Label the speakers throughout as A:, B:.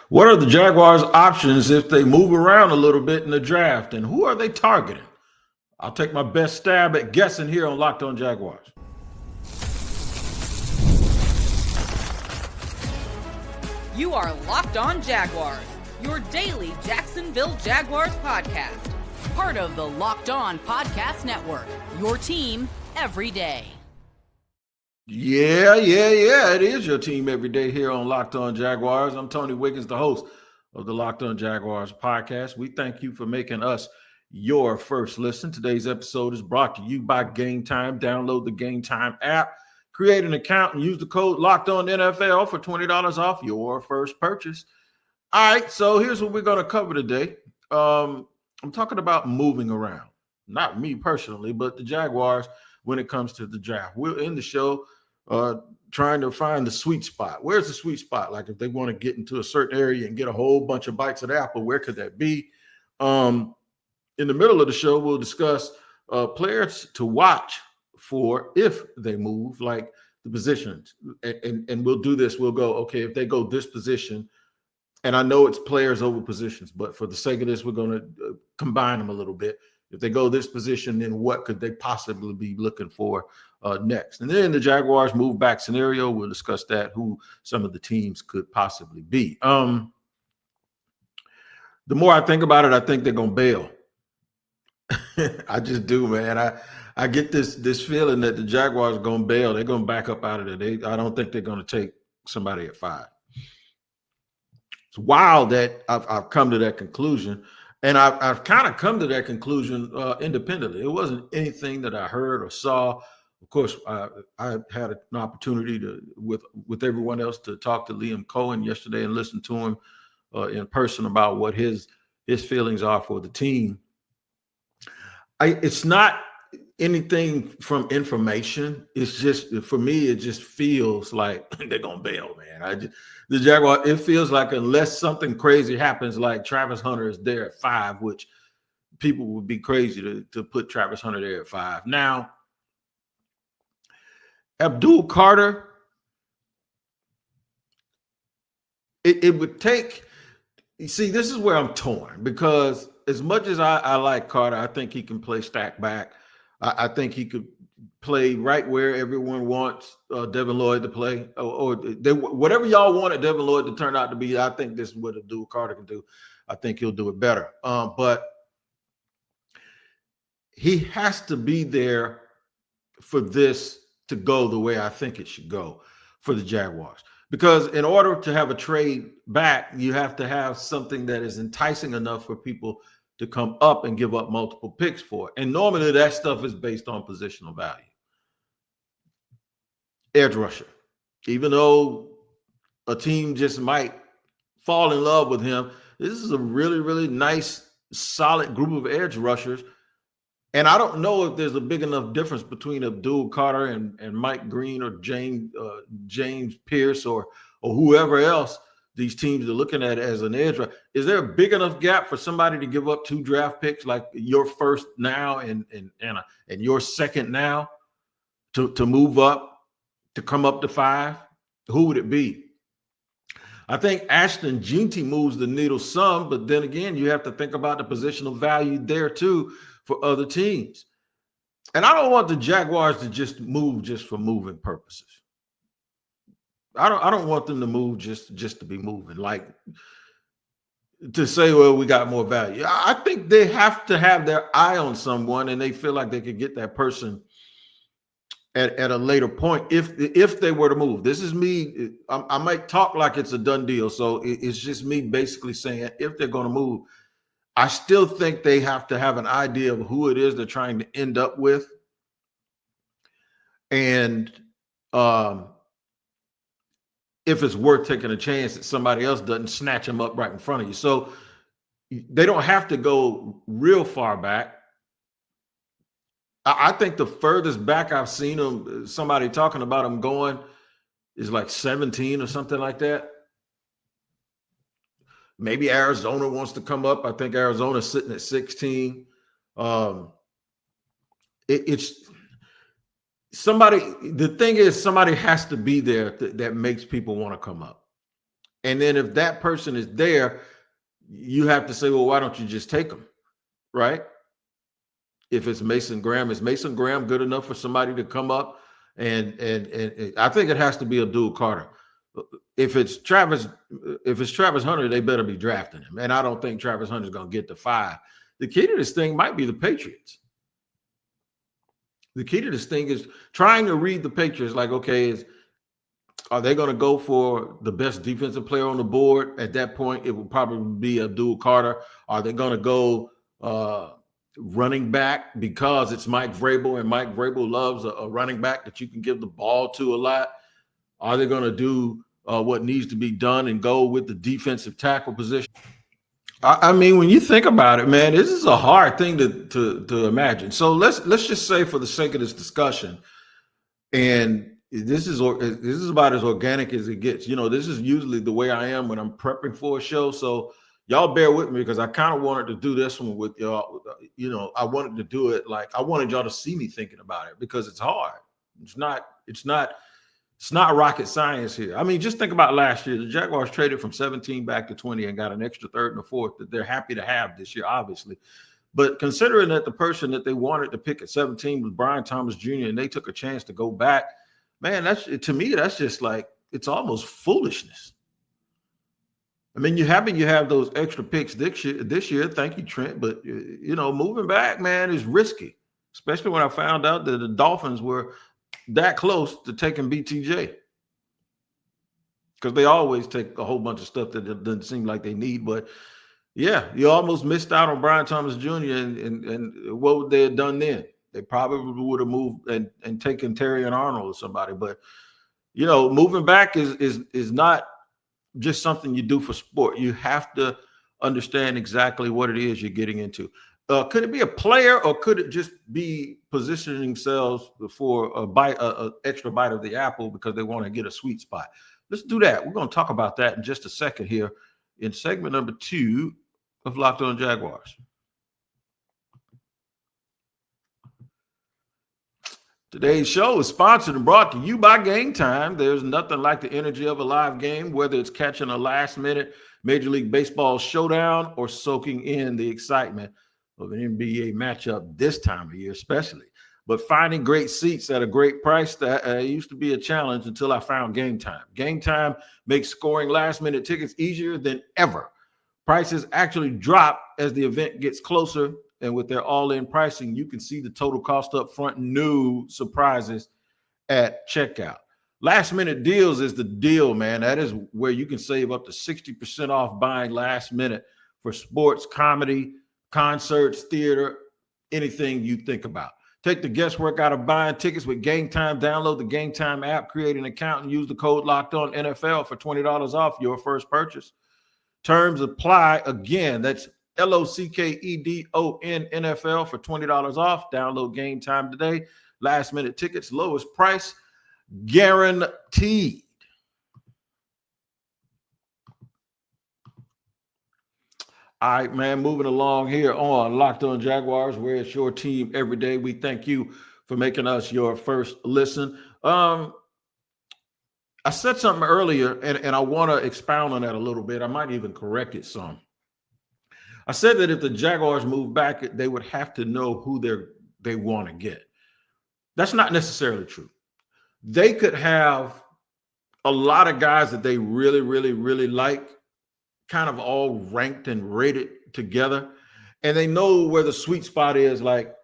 A: What are the Jaguars' options if they move around a little bit in the draft, and who are they targeting? I'll take my best stab at guessing here on Locked On Jaguars.
B: You are Locked On Jaguars, your daily Jacksonville Jaguars podcast. Part of the Locked On Podcast Network, your team every day.
A: Yeah. It is your team every day here on Locked On Jaguars. I'm Tony Wiggins, the host of the Locked On Jaguars podcast. We thank you for making us your first listen. Today's episode is brought to you by Game Time. Download the Game Time app, create an account, and use the code Locked On NFL for $20 off your first purchase. All right, so here's what we're going to cover today. I'm talking about moving around. Not me personally, but the Jaguars when it comes to the draft. We're in the show trying to find the sweet spot. Where's the sweet spot? Like if they want to get into a certain area and get a whole bunch of bites of the apple, where could that be? In the middle of the show, we'll discuss players to watch for if they move, like the positions. And we'll do this. We'll go, okay, if they go this position, and I know it's players over positions, but for the sake of this, we're going to combine them a little bit. If they go this position, then what could they possibly be looking for next? And then the Jaguars move back scenario, we'll discuss that, who some of the teams could possibly be. The more I think about it, I think they're going to bail. I just do, man. I get this feeling that the Jaguars are going to bail. They're going to back up out of it. I don't think they're going to take somebody at 5. It's wild that I've come to that conclusion. And I've kind of come to that conclusion independently. It wasn't anything that I heard or saw. Of course, I had an opportunity to, with everyone else, to talk to Liam Cohen yesterday and listen to him in person about what his feelings are for the team. It's not anything from information. It's just, for me, it just feels like they're going to bail, man. The Jaguar, it feels like unless something crazy happens, like Travis Hunter is there at 5, which people would be crazy to put Travis Hunter there at 5. Now, Abdul Carter, it would take, you see, this is where I'm torn, because as much as I like Carter, I think he can play stack back. I think he could play right where everyone wants Devin Lloyd to play, or whatever y'all wanted Devin Lloyd to turn out to be. I think this is what Abdul Carter can do. I think he'll do it better. But he has to be there for this to go the way I think it should go for the Jaguars. Because in order to have a trade back, you have to have something that is enticing enough for people to come up and give up multiple picks for. And normally that stuff is based on positional value. Edge rusher. Even though a team just might fall in love with him, this is a really, really nice, solid group of edge rushers. And I don't know if there's a big enough difference between Abdul Carter and Mike Green or James Pierce or whoever else these teams are looking at as an edge rusher. Is there a big enough gap for somebody to give up 2 draft picks, like your first now and your second now, to move up, to come up to 5? Who would it be? I think Ashton Jeanty moves the needle some, but then again, you have to think about the positional value there too for other teams. And I don't want the Jaguars to just move just for moving purposes. I don't want them to move just to be moving, like to say, well, we got more value. I think they have to have their eye on someone, and they feel like they could get that person at a later point if they were to move. This is me. I might talk like it's a done deal. So it's just me basically saying if they're going to move, I still think they have to have an idea of who it is they're trying to end up with. And if it's worth taking a chance that somebody else doesn't snatch them up right in front of you. So they don't have to go real far back. I think the furthest back I've seen them, somebody talking about them going, is like 17 or something like that. Maybe Arizona wants to come up. I think Arizona's sitting at 16. It's somebody. The thing is, somebody has to be there that makes people want to come up. And then if that person is there, you have to say, well, why don't you just take them, right? If it's Mason Graham, is Mason Graham good enough for somebody to come up? And I think it has to be Abdul Carter. If it's Travis Hunter, they better be drafting him. And I don't think Travis Hunter is going to get to 5. The key to this thing might be the Patriots. The key to this thing is trying to read the Patriots. Like, okay, are they going to go for the best defensive player on the board? At that point, it will probably be Abdul Carter. Are they going to go running back because it's Mike Vrabel, and Mike Vrabel loves a running back that you can give the ball to a lot? Are they going to do what needs to be done and go with the defensive tackle position? I mean, when you think about it, man, this is a hard thing to imagine. So let's just say, for the sake of this discussion, and this is about as organic as it gets. This is usually the way I am when I'm prepping for a show. So y'all bear with me, because I kind of wanted to do this one with y'all. I wanted to do it like I wanted y'all to see me thinking about it, because it's hard. It's not rocket science here. I mean, just think about last year. The Jaguars traded from 17 back to 20 and got an extra third and a fourth that they're happy to have this year, obviously. But considering that the person that they wanted to pick at 17 was Brian Thomas Jr., and they took a chance to go back, man, to me, that's just like, it's almost foolishness. I mean, you have those extra picks this year. Thank you, Trent. But, moving back, man, is risky, especially when I found out that the Dolphins were that close to taking BTJ, because they always take a whole bunch of stuff that doesn't seem like they need. But yeah, you almost missed out on Brian Thomas Jr. and what would they have done then? They probably would have moved and taken Terry and Arnold or somebody. But moving back is not just something you do for sport. You have to understand exactly what it is you're getting into. Could it be a player, or could it just be positioning themselves for a extra bite of the apple because they want to get a sweet spot? Let's do that. We're going to talk about that in just a second here in segment number 2 of Locked On Jaguars. Today's show is sponsored and brought to you by Game Time. There's nothing like the energy of a live game, whether it's catching a last-minute Major League Baseball showdown or soaking in the excitement of an NBA matchup this time of year, especially. But finding great seats at a great price, that used to be a challenge until I found Game Time. Game Time makes scoring last-minute tickets easier than ever. Prices actually drop as the event gets closer, and with their all-in pricing, you can see the total cost up front. No surprises at checkout. Last-minute deals is the deal, man. That is where you can save up to 60% off buying last minute for sports, comedy, concerts, theater, anything you think about. Take the guesswork out of buying tickets with Game Time. Download the Game Time app, create an account, and use the code LOCKEDONNFL for $20 off your first purchase. Terms apply. Again, that's LOCKEDON NFL for $20 off. Download Game Time today. Last minute tickets, lowest price guaranteed. All right, man, moving along here on Locked On Jaguars, where it's your team every day. We thank you for making us your first listen. I said something earlier, and I want to expound on that a little bit. I might even correct it some. I said that if the Jaguars move back, they would have to know who they want to get. That's not necessarily true. They could have a lot of guys that they really, really, really like, kind of all ranked and rated together, and they know where the sweet spot is. Like,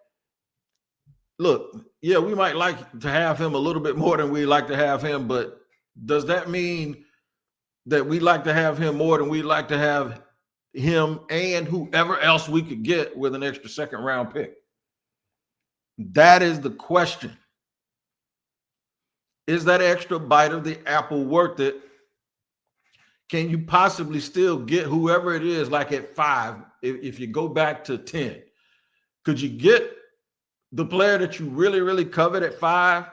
A: look, yeah, we might like to have him a little bit more than we like to have him, but does that mean that we like to have him more than we like to have him and whoever else we could get with an extra second round pick? That is the question. Is that extra bite of the apple worth it? Can you possibly still get whoever it is, like at 5, if you go back to 10? Could you get the player that you really, really covet at 5?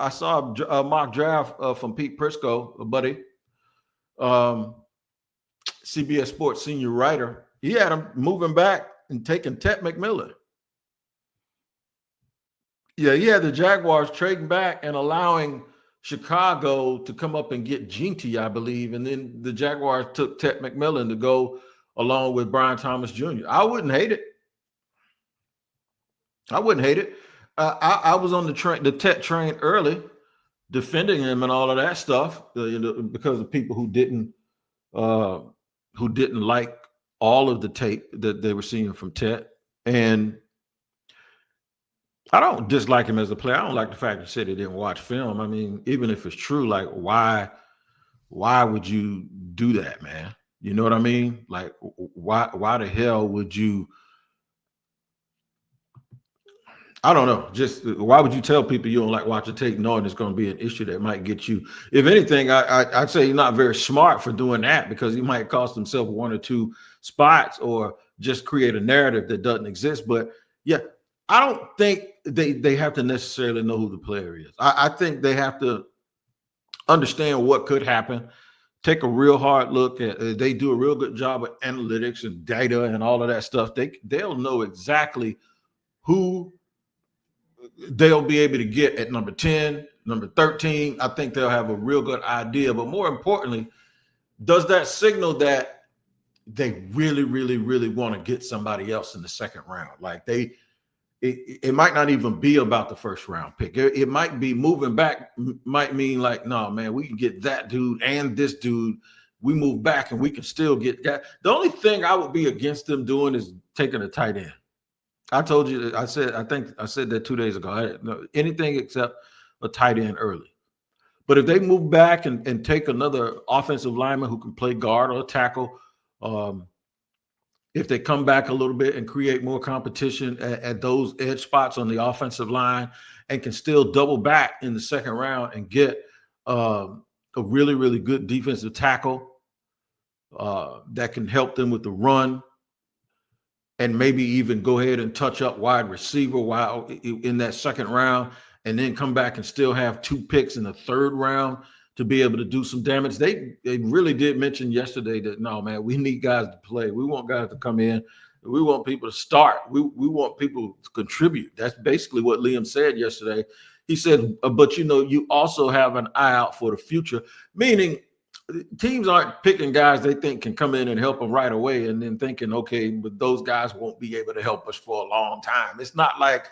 A: I saw a mock draft from Pete Prisco, a buddy, CBS Sports senior writer. He had him moving back and taking Ted McMillan. Yeah, he had the Jaguars trading back and allowing Chicago to come up and get Ginty, I believe, and then the Jaguars took Ted McMillan to go along with Brian Thomas Jr. I wouldn't hate it. I wouldn't hate it. I was on the Ted train early, defending him and all of that stuff, because of people who didn't like all of the tape that they were seeing from Ted. And I don't dislike him as a player. I don't like the fact that he said he didn't watch film. I mean, even if it's true, like why would you do that, man? You know what I mean? Like why the hell would you? I don't know. Just why would you tell people you don't like watching tape knowing it's going to be an issue that might get you? If anything, I'd say you're not very smart for doing that, because he might cost himself 1 or 2 spots or just create a narrative that doesn't exist. But yeah, I don't think they have to necessarily know who the player is. I think they have to understand what could happen, take a real hard look at. They do a real good job of analytics and data and all of that stuff. They'll know exactly who they'll be able to get at number 10, number 13. I think they'll have a real good idea. But more importantly, does that signal that they really, really, really want to get somebody else in the second round? Like it might not even be about the first round pick. It might be moving back, might mean like, no, man, we can get that dude and this dude. We move back and we can still get that. The only thing I would be against them doing is taking a tight end. I told you, I think I said that 2 days ago. Anything except a tight end early. But if they move back and take another offensive lineman who can play guard or tackle, if they come back a little bit and create more competition at those edge spots on the offensive line and can still double back in the second round and get a really, really good defensive tackle that can help them with the run, and maybe even go ahead and touch up wide receiver while in that second round, and then come back and still have 2 picks in the third round to be able to do some damage. They really did mention yesterday that, no, man, we need guys to play. We want guys to come in. We want people to start. We want people to contribute. That's basically what Liam said yesterday. He said, but, you also have an eye out for the future, meaning teams aren't picking guys they think can come in and help them right away and then thinking, okay, but those guys won't be able to help us for a long time. It's not like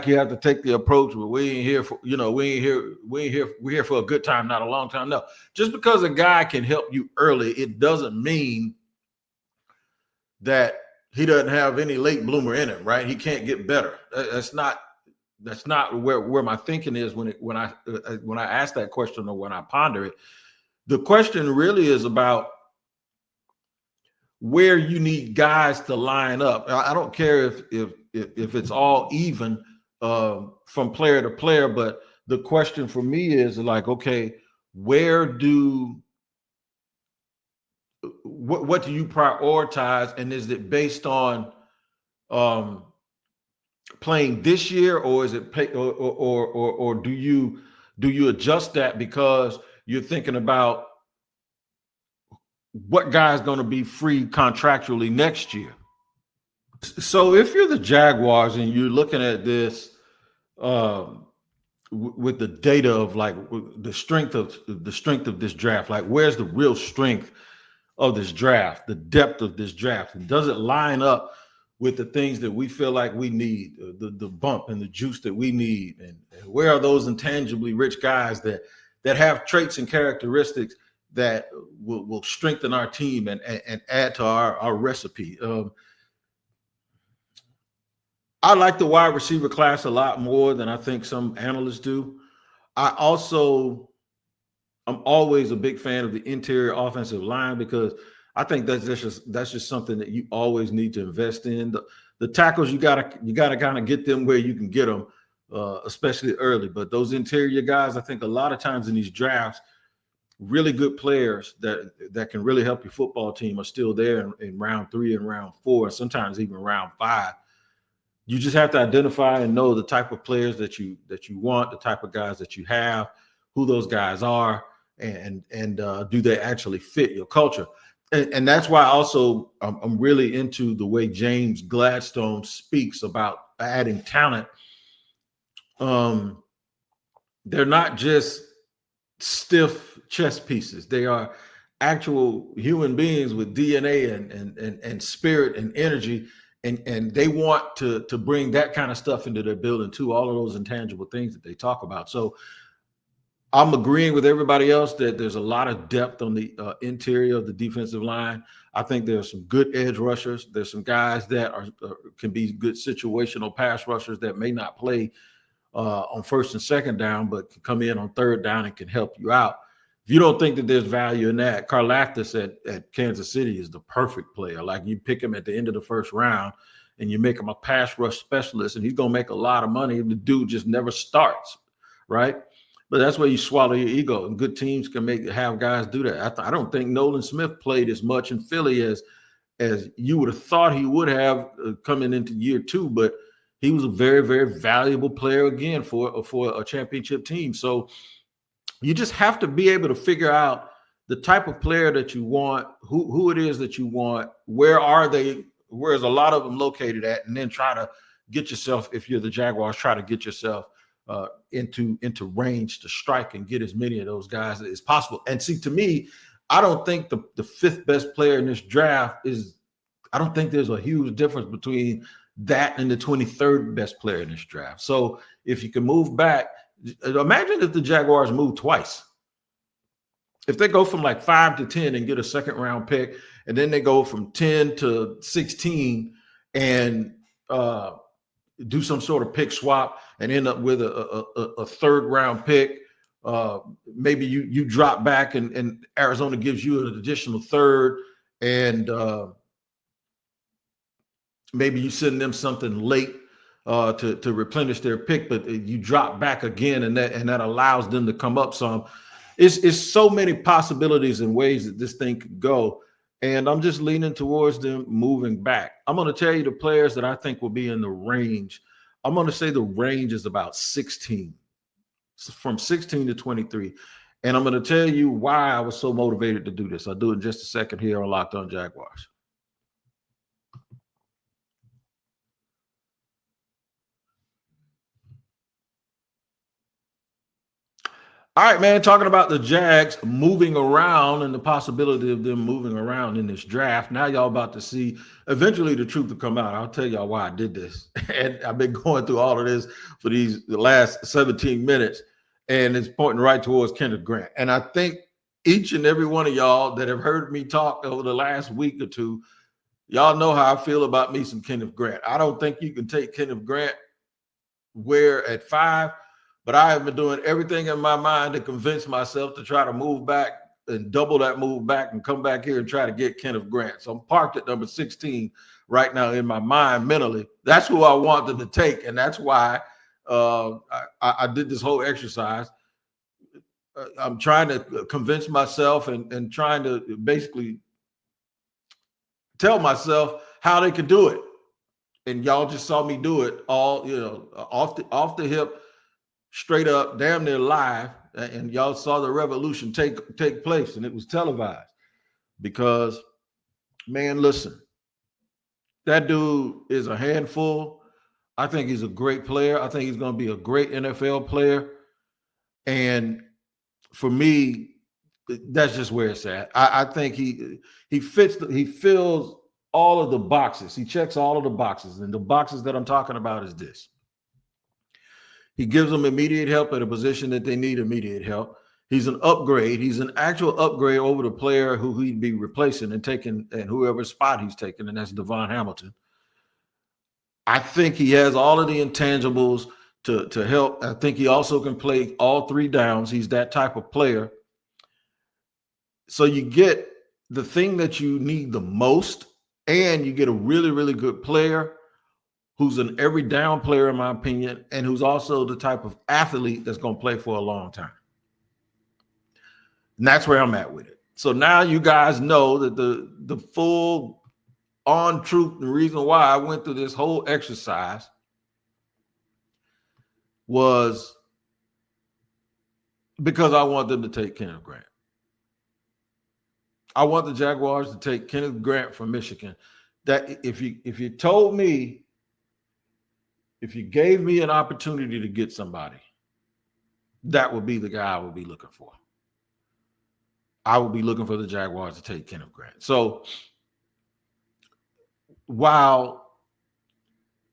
A: you have to take the approach where we ain't here for, we're here for a good time, not a long time. No, just because a guy can help you early, it doesn't mean that he doesn't have any late bloomer in him, right? He can't get better. That's not where my thinking is when I ask that question or when I ponder it. The question really is about where you need guys to line up. I don't care if it's all even from player to player, but the question for me is like, okay, what do you prioritize, and is it based on playing this year, or is it or do you adjust that because you're thinking about what guy's going to be free contractually next year? So if you're the Jaguars and you're looking at this with the data of like the strength of this draft, like where's the real strength of this draft, the depth of this draft, and does it line up with the things that we feel like we need, the bump and the juice that we need, and where are those intangibly rich guys that have traits and characteristics that will strengthen our team and add to our recipe. I like the wide receiver class a lot more than I think some analysts do. I'm always a big fan of the interior offensive line, because I think that's just something that you always need to invest in. The tackles, you gotta kind of get them where you can get them, especially early. But those interior guys, I think a lot of times in these drafts, really good players that can really help your football team are still there in round 3 and round 4, and sometimes even round 5. You just have to identify and know the type of players that you want, the type of guys that you have, who those guys are, and do they actually fit your culture? And that's why also I'm really into the way James Gladstone speaks about adding talent. they're not just stiff chess pieces. They are actual human beings with DNA and spirit and energy. And they want to bring that kind of stuff into their building too, all of those intangible things that they talk about. So I'm agreeing with everybody else that there's a lot of depth on the interior of the defensive line. I think there's some good edge rushers. There's some guys that can be good situational pass rushers that may not play on first and second down, but can come in on third down and can help you out. If you don't think that there's value in that, Karlaftis at Kansas City is the perfect player. Like, you pick him at the end of the first round and you make him a pass rush specialist, and he's going to make a lot of money. The dude just never starts, right? But that's where you swallow your ego, and good teams can have guys do that. I don't think Nolan Smith played as much in Philly as you would have thought he would have coming into year two, but he was a very, very valuable player again for a championship team. So you just have to be able to figure out the type of player that you want, who it is that you want, where's a lot of them located at, and then try to get yourself, if you're the Jaguars, try to get yourself into range to strike and get as many of those guys as possible. And see, to me, I don't think the fifth best player in this draft I don't think there's a huge difference between that and the 23rd best player in this draft. So if you can move back, imagine if the Jaguars move twice. If they go from like 5 to 10 and get a second round pick, and then they go from 10 to 16 and do some sort of pick swap and end up with a third round pick, maybe you drop back and Arizona gives you an additional third, and maybe you send them something late to replenish their pick, but you drop back again, and that allows them to come up some. It's so many possibilities and ways that this thing could go, and I'm just leaning towards them moving back. I'm going to tell you the players that I think will be in the range. I'm going to say the range is about 16, from 16 to 23. And I'm going to tell you why I was so motivated to do this. I'll do it in just a second here on Locked On Jaguars. All right, man, talking about the Jags moving around and the possibility of them moving around in this draft. Now y'all about to see eventually the truth will come out. I'll tell y'all why I did this. And I've been going through all of this for the last 17 minutes, and it's pointing right towards Kenneth Grant. And I think each and every one of y'all that have heard me talk over the last week or two, y'all know how I feel about me some Kenneth Grant. I don't think you can take Kenneth Grant at 5. But I have been doing everything in my mind to convince myself to try to move back and double that move back and come back here and try to get Kenneth Grant. So I'm parked at number 16 right now in my mind mentally. That's who I wanted to take, and that's why I did this whole exercise. I'm trying to convince myself and trying to basically tell myself how they could do it. And y'all just saw me do it all, off the hip, straight up, damn near live, and y'all saw the revolution take place, and it was televised. Because, man, listen, that dude is a handful. I think he's a great player. I think he's going to be a great NFL player. And for me, that's just where it's at. I think he fills all of the boxes. He checks all of the boxes, and the boxes that I'm talking about is this. He gives them immediate help at a position that they need immediate help. He's an upgrade. He's an actual upgrade over the player who he'd be replacing and taking, and whoever's spot he's taking, and that's Devon Hamilton. I think he has all of the intangibles to help. I think he also can play all 3 downs. He's that type of player. So you get the thing that you need the most, and you get a really, really good player who's an every down player, in my opinion, and who's also the type of athlete that's going to play for a long time. And that's where I'm at with it. So now you guys know that the full on truth, the reason why I went through this whole exercise was because I want them to take Kenneth Grant. I want the Jaguars to take Kenneth Grant from Michigan. That if you told me, if you gave me an opportunity to get somebody that would be the guy I would be looking for. I would be looking for the Jaguars to take Kenneth Grant. So while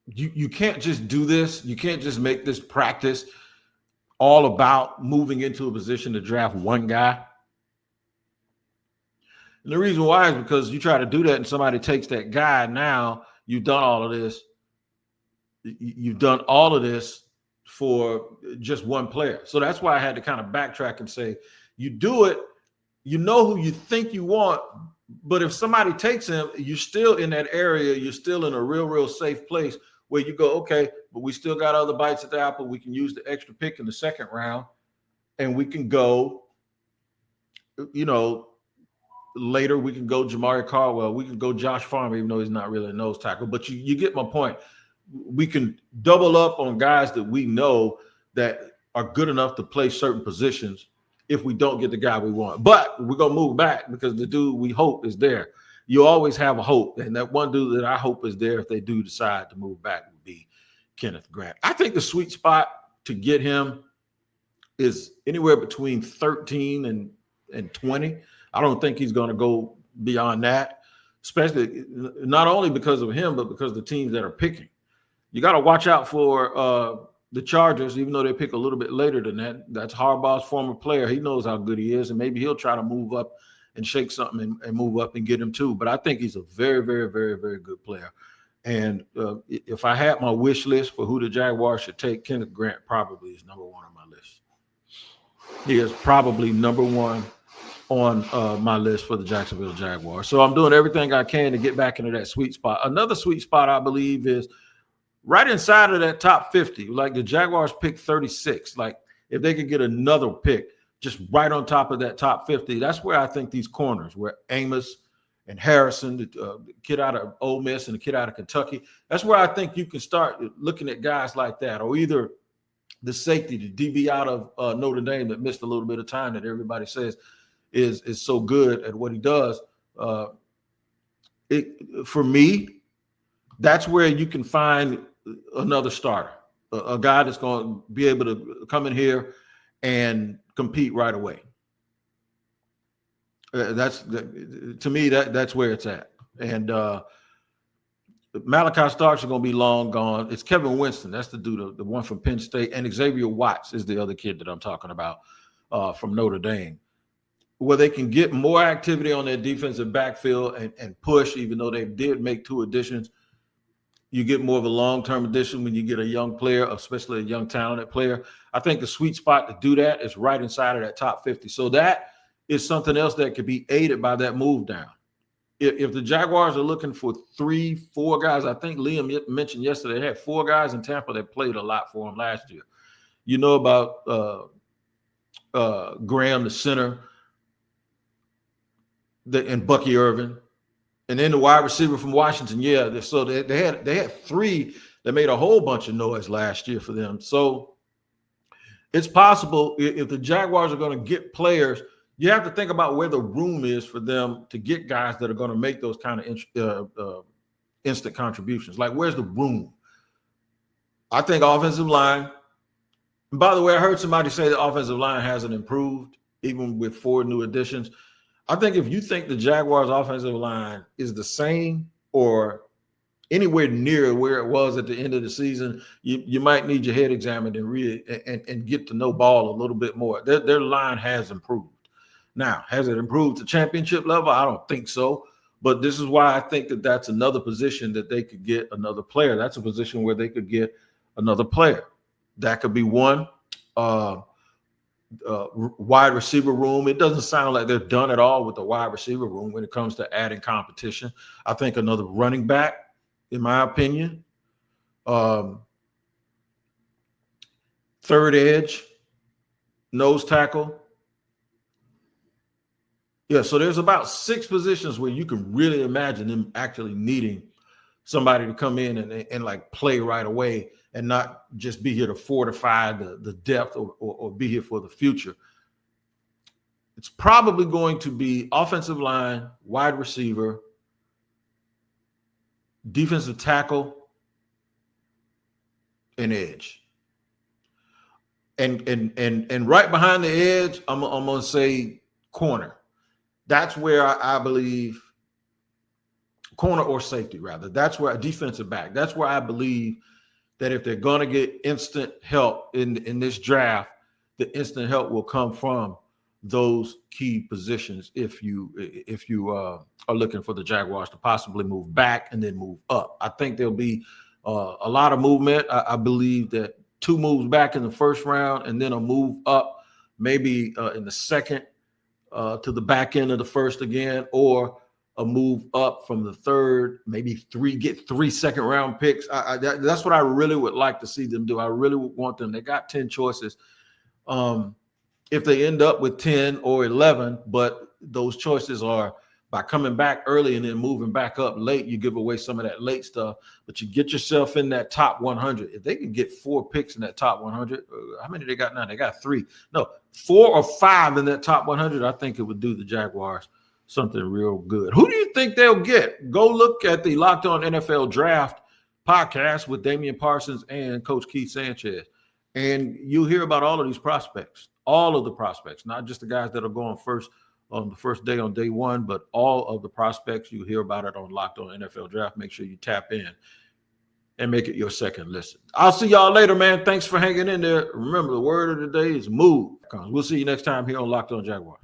A: you can't just do this, you can't just make this practice all about moving into a position to draft one guy. And the reason why is because you try to do that and somebody takes that guy. Now you've done all of this. You've done all of this for just one player. So that's why I had to kind of backtrack and say, you do it, you know who you think you want, but if somebody takes him, you're still in that area, you're still in a real safe place where you go, okay, but we still got other bites at the apple. We can use the extra pick in the second round, and we can go, later we can go Jamari Caldwell, we can go Josh Farmer, even though he's not really a nose tackle, but you get my point. We can double up on guys that we know that are good enough to play certain positions if we don't get the guy we want. But we're going to move back because the dude we hope is there. You always have a hope. And that one dude that I hope is there if they do decide to move back would be Kenneth Grant. I think the sweet spot to get him is anywhere between 13 and 20. I don't think he's going to go beyond that, especially not only because of him, but because of the teams that are picking. You got to watch out for the Chargers, even though they pick a little bit later than that. That's Harbaugh's former player. He knows how good he is, and maybe he'll try to move up and shake something and move up and get him too. But I think he's a very, very, very, very good player. And if I had my wish list for who the Jaguars should take, Kenneth Grant probably is number one on my list. He is probably number one on my list for the Jacksonville Jaguars. So I'm doing everything I can to get back into that sweet spot. Another sweet spot, I believe, is right inside of that top 50. Like the Jaguars pick 36. Like if they could get another pick just right on top of that top 50, that's where I think these corners, where Amos and Harrison, the kid out of Ole Miss and the kid out of Kentucky, that's where I think you can start looking at guys like that, or either the safety, the DB out of Notre Dame that missed a little bit of time that everybody says is so good at what he does. For me, that's where you can find another starter, a guy that's going to be able to come in here and compete right away. To me, that's where it's at. And Malachi Starks are going to be long gone. It's Kevin Winston. That's the dude, the one from Penn State. And Xavier Watts is the other kid that I'm talking about from Notre Dame, where they can get more activity on their defensive backfield and push, even though they did make 2 additions. You get more of a long-term addition when you get a young player, especially a young talented player. I think the sweet spot to do that is right inside of that top 50. So that is something else that could be aided by that move down. If the Jaguars are looking for 3-4 guys, I think Liam mentioned yesterday, they had 4 guys in Tampa that played a lot for him last year. You know about Graham, the center, and Bucky Irvin. And then the wide receiver from Washington, so they had 3 that made a whole bunch of noise last year for them. So it's possible if the Jaguars are going to get players, you have to think about where the room is for them to get guys that are going to make those kind of instant contributions. Like, where's the room? I think offensive line. And by the way, I heard somebody say the offensive line hasn't improved, even with 4 new additions. I think if you think the Jaguars' offensive line is the same or anywhere near where it was at the end of the season, you might need your head examined and get to know ball a little bit more. Their line has improved. Now, has it improved to championship level? I don't think so. But this is why I think that's another position that they could get another player. That's a position where they could get another player. That could be one. Wide receiver room. It doesn't sound like they're done at all with the wide receiver room when it comes to adding competition. I think another running back, in my opinion. Third edge, nose tackle. Yeah, so there's about 6 positions where you can really imagine them actually needing somebody to come in and like play right away and not just be here to fortify the depth or be here for the future. It's probably going to be offensive line, wide receiver, defensive tackle, and edge. And right behind the edge, I'm gonna say corner. That's where I believe corner or safety rather. That's where a defensive back. That's where I believe that if they're gonna get instant help in this draft, the instant help will come from those key positions. If you are looking for the Jaguars to possibly move back and then move up, I think there'll be a lot of movement. I believe that 2 moves back in the first round and then a move up maybe in the second to the back end of the first again, or a move up from the third, maybe get 3 second round picks. That's what I really would like to see them do. I really would want them. They got 10 choices. If they end up with 10 or 11, but those choices are by coming back early and then moving back up late, you give away some of that late stuff, but you get yourself in that top 100. If they can get 4 picks in that top 100, how many they got now? They got 3. No, 4 or 5 in that top 100. I think it would do the Jaguars something real good. Who do you think they'll get? Go look at the Locked On NFL Draft podcast with Damian Parsons and Coach Keith Sanchez, and you'll hear about all of these prospects, all of the prospects, not just the guys that are going first on the first day on day 1, but all of the prospects. You hear about it on Locked On NFL Draft. Make sure you tap in and make it your second listen. I'll see y'all later, man. Thanks for hanging in there. Remember, the word of the day is move. We'll see you next time here on Locked On Jaguars.